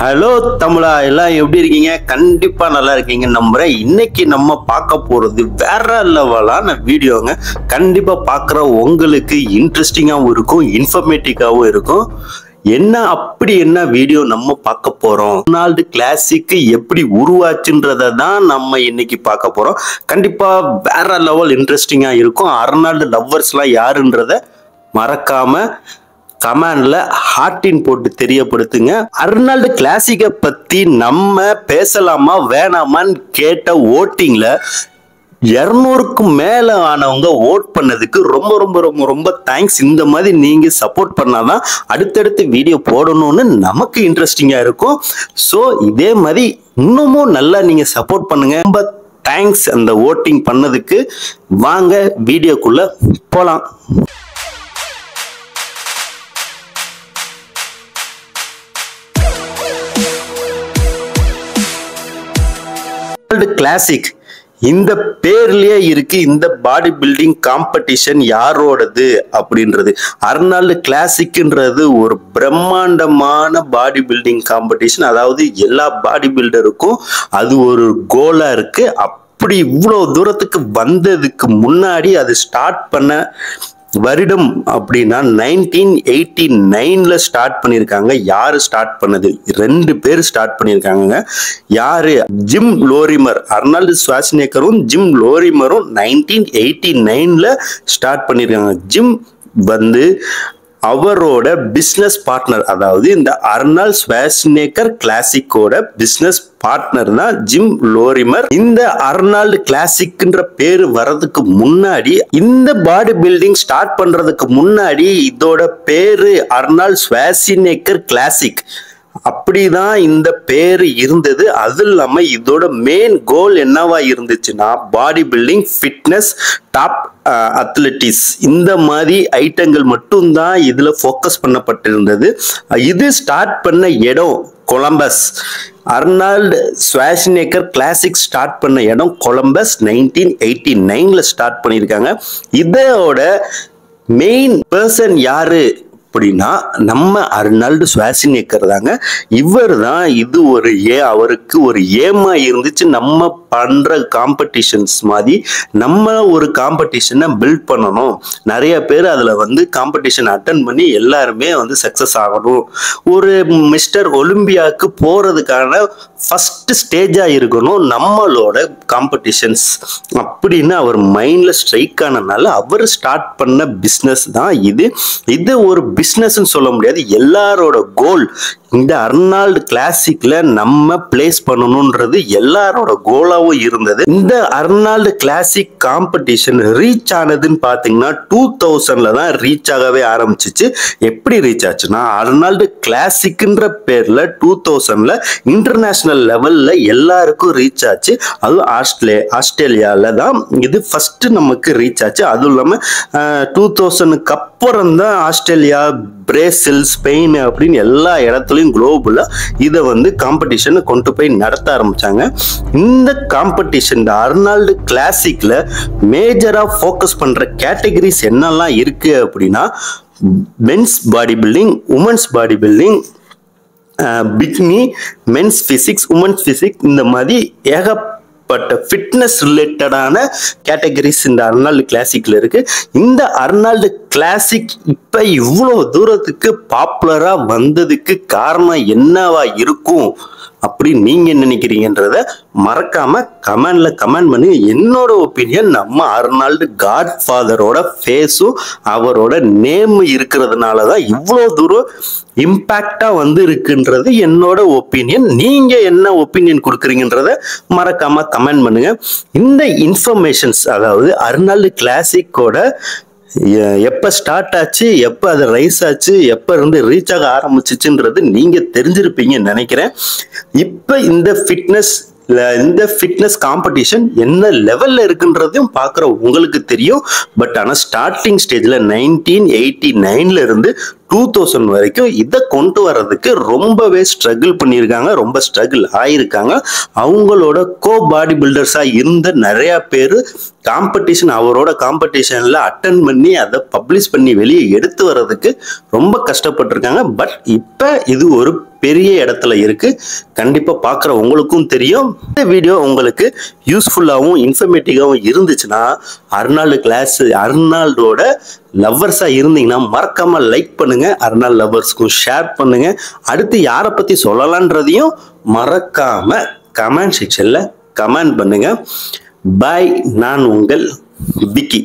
Hello தமிழா, எல்லாம் எப்படி இருக்கீங்க? கண்டிப்பா நல்லா இருக்கீங்க நம்புறேன். இன்னைக்கு நம்ம பார்க்க போறது வேற லெவலான வீடியோங்க. கண்டிப்பா பார்க்குற உங்களுக்கு இன்ட்ரெஸ்டிங்காகவும் இருக்கும், இன்ஃபர்மேட்டிவாகவும் இருக்கும். என்ன வீடியோ நம்ம பார்க்க போறோம்? அர்னால்டு கிளாசிக் எப்படி உருவாச்சுன்றதை தான் நம்ம இன்னைக்கு பார்க்க போறோம். கண்டிப்பா வேற லெவல் இன்ட்ரெஸ்டிங்கா இருக்கும். அர்னால்டு லவ்வர்ஸ்லாம் யாருன்றத மறக்காம கமெண்ட்ல ஹார்டின் போட்டு தெரியப்படுத்துங்க. அர்னால்டு கிளாசிக்கை பத்தி நம்ம பேசலாமா வேணாமான்னு கேட்ட ஓட்டிங்ல 200க்கும் மேல ஆனவங்க ஓட் பண்ணதுக்கு ரொம்ப ரொம்ப ரொம்ப ரொம்ப தேங்க்ஸ். இந்த மாதிரி நீங்க சப்போர்ட் பண்ணாதான் அடுத்தடுத்து வீடியோ போடணும்னு நமக்கு இன்ட்ரெஸ்டிங்கா இருக்கும். ஸோ இதே மாதிரி இன்னமும் நல்லா நீங்க சப்போர்ட் பண்ணுங்க. ரொம்ப தேங்க்ஸ் அந்த ஓட்டிங் பண்ணதுக்கு. வாங்க வீடியோக்குள்ள போலாம். கிளாசிக் இந்த பேர்லயே இருக்கு. இந்த பாடி பில்டிங் காம்படிஷன் யாரோடது அப்படின்றது. அர்னால்டு கிளாசிக்ன்றது ஒரு பிரம்மாண்டமான பாடி பில்டிங் காம்படிஷன். அதாவது எல்லா பாடி பில்டருக்கும் அது ஒரு கோலா இருக்கு. அப்படி இவ்வளவு தூரத்துக்கு வந்ததுக்கு முன்னாடி அது ஸ்டார்ட் பண்ண வருடம் அப்படின்னா 1989ல ஸ்டார்ட் பண்ணியிருக்காங்க. யாரு ஸ்டார்ட் பண்ணது? 2 பேர் ஸ்டார்ட் பண்ணியிருக்காங்க. யாரு? ஜிம் லோரிமர். அர்னால்டு ஷ்வார்ஸ்நெக்கரும் ஜிம் லோரிமரும் 1989ல ஸ்டார்ட் பண்ணியிருக்காங்க. ஜிம் வந்து அவரோட பிசினஸ் பார்ட்னர், அதாவது இந்த அர்னால்டு ஷ்வார்ஸ்நெக்கர் கிளாசிக்கோட பிசினஸ் பார்ட்னர் தான் ஜிம் லோரிமர். இந்த அர்னால்டு கிளாசிக்ன்ற பேரு வர்றதுக்கு முன்னாடி, இந்த பாடி பில்டிங் ஸ்டார்ட் பண்றதுக்கு முன்னாடி இதோட பேரு அர்னால்டு ஷ்வார்ஸ்நெக்கர் கிளாசிக் அப்படிதான் இந்த பேரு இருந்தது. அது இல்லாம இதோட மெயின் கோல் என்னவா இருந்துச்சுன்னா body building, fitness, top athletics இந்த மாதிரி ஐட்டங்கள் மட்டும்தான் இதுல ஃபோக்கஸ் பண்ணப்பட்டிருந்தது. இது ஸ்டார்ட் பண்ண இடம் Columbus. Arnold Schwarzenegger classic start பண்ண இடம் கொலம்பஸ். 1989ல ஸ்டார்ட் பண்ணியிருக்காங்க. இதோட மெயின் பர்சன் யாரு அப்படின்னா நம்ம அர்னால்டு ஷ்வார்ஸ்நெக்கர் தாங்க. இவர் தான் இது அவருக்கு ஒரு ஏமா இருந்துச்சு. நம்ம பண்ற காம்படிஷன்ஸ் மாதிரி நம்ம ஒரு காம்படிஷனை பில்ட் பண்ணணும். நிறைய பேர் அதுல வந்து காம்படிஷன் அட்டன் பண்ணி எல்லாருமே வந்து சக்சஸ் ஆகணும். ஒரு மிஸ்டர் ஒலிம்பியாவுக்கு போறதுக்கான ஃபர்ஸ்ட் ஸ்டேஜா இருக்கணும் நம்மளோட காம்படிஷன்ஸ் அப்படின்னு அவர் மைண்ட்ல ஸ்ட்ரைக் ஆனதுனால அவர் ஸ்டார்ட் பண்ண பிஸ்னஸ் தான் இது. இது ஒரு பிஸ்னஸ் சொல்ல முடியாது, எல்லாரோட கோல். இந்த அர்னால்டு கிளாசிக்ல நம்ம பிளேஸ் பண்ணணும்ன்றது எல்லாரோட கோலாவும் இருந்தது. இந்த அர்னால்டு கிளாசிக் காம்படிஷன் ரீச் ஆனதுன்னு பாத்தீங்கன்னா 2000ல தான் ரீச் ஆகவே ஆரம்பிச்சிச்சு. எப்படி ரீச் ஆச்சுன்னா அர்னால்டு கிளாசிக்ன்ற பேர்ல 2000ல இன்டர்நேஷனல் லெவல்ல எல்லாருக்கும் ரீச் ஆச்சு. அதுவும் ஆஸ்திரேலியால தான் இது ஃபர்ஸ்ட் நமக்கு ரீச் ஆச்சு. அதுவும் இல்லாம 2000க்கு அப்புறம் தான் ஆஸ்திரேலியா, பிரேசில், ஸ்பெயின் அப்படின்னு எல்லா இடத்துலயும் குளோபல்ல இதை வந்து காம்படிஷன் கொண்டு போய் நடத்த ஆரம்பிச்சாங்க. இந்த காம்படிஷன் இந்த அர்னால்டு கிளாசிக்ல மேஜரா ஃபோக்கஸ் பண்ற கேட்டகரிஸ் என்னெல்லாம் இருக்கு அப்படின்னா men's body building, women's body building, bikini, men's physique, women's physique, இந்த மாதிரி ஃபிட்னஸ் ரிலேட்டடான கேட்டகரிஸ் இந்த அர்னால்டு கிளாசிக்ல இருக்கு. இந்த அர்னால்டு கிளாசிக் இப்ப இவ்வளவு தூரத்துக்கு பாப்புலரா வந்ததுக்கு காரணம் என்னவா இருக்கும் அப்படி நீங்க நினைக்கிறீங்கன்றத மறக்காம கமெண்ட்ல கமெண்ட் பண்ணி. என்னோட ஒப்பீனியன் நம்ம அர்னால்டு காட்ஃபாதரோட ஃபேஸும் அவரோட நேம் இருக்கிறதுனாலதான் இவ்வளவு தூரம் இம்பாக்டா வந்து இருக்குன்றது என்னோட ஒப்பீனியன். நீங்க என்ன ஒப்பீனியன் கொடுக்குறீங்கன்றத மறக்காம கமெண்ட் பண்ணுங்க. இந்த இன்ஃபர்மேஷன்ஸ், அதாவது அர்னால்டு கிளாசிக்கோட எப்ப ஸ்டார்ட் ஆச்சு, எப்ப அது ரைஸ் ஆச்சு, எப்ப இருந்து ரீச் ஆக ஆரம்பிச்சிச்சுன்றது நீங்க தெரிஞ்சிருப்பீங்கன்னு நினைக்கிறேன். இப்ப இந்த ஃபிட்னஸ் காம்படிஷன் என்ன லெவல்ல இருக்குன்றதையும் பார்க்குற உங்களுக்கு தெரியும். பட் ஆனால் ஸ்டார்டிங் ஸ்டேஜ்ல 1989ல இருந்து 2000 வரைக்கும் இதை கொண்டு வர்றதுக்கு ரொம்பவே ஸ்ட்ரகிள் பண்ணியிருக்காங்க, ரொம்ப ஸ்ட்ரகிள் ஆயிருக்காங்க. அவங்களோட கோ பாடி பில்டர்ஸா இருந்த நிறைய பேர் அவரோட காம்படிஷன்ல அட்டன் பண்ணி அதை பப்ளிஷ் பண்ணி வெளியே எடுத்து வர்றதுக்கு ரொம்ப கஷ்டப்பட்டிருக்காங்க. பட் இப்ப இது ஒரு பெரிய இடத்துல இருக்கு. கண்டிப்பா பார்க்குற உங்களுக்கும் தெரியும். இந்த வீடியோ உங்களுக்கு யூஸ்ஃபுல்லாகவும் இன்ஃபர்மேட்டிவாகவும் இருந்துச்சுன்னா அர்னால்டோட லவ்வர்ஸா இருந்தீங்கன்னா மறக்காம லைக் பண்ணுங்க, அர்னால்ட் லவ்வர்ஸ்க்கும் ஷேர் பண்ணுங்க. அடுத்து யாரை பத்தி சொல்லலான்றதையும் மறக்காம கமெண்ட் செக்ஷன்ல கமெண்ட் பண்ணுங்க. பாய், நான் உங்கள் விக்கி.